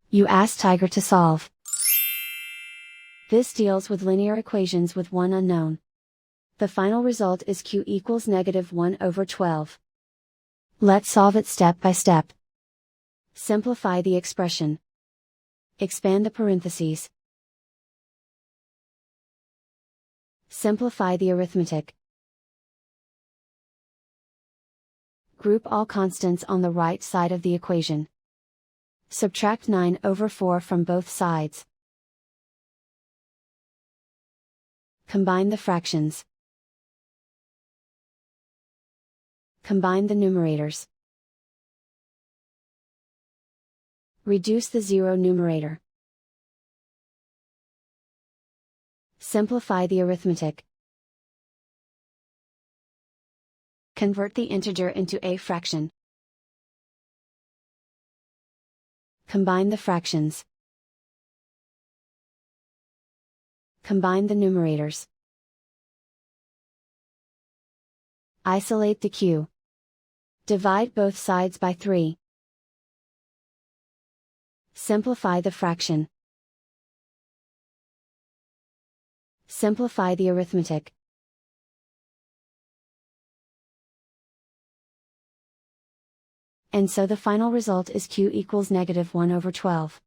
You ask Tiger to solve. This deals with linear equations with one unknown. The final result is q equals -1/12. Let's solve it step by step. Simplify the expression. Expand the parentheses. Simplify the arithmetic. Group all constants on the right side of the equation. Subtract 9/4 from both sides. Combine the fractions. Combine the numerators. Reduce the zero numerator. Simplify the arithmetic. Convert the integer into a fraction. Combine the fractions. Combine the numerators. Isolate the q. Divide both sides by 3. Simplify the fraction. Simplify the arithmetic. And so the final result is q equals -1/12.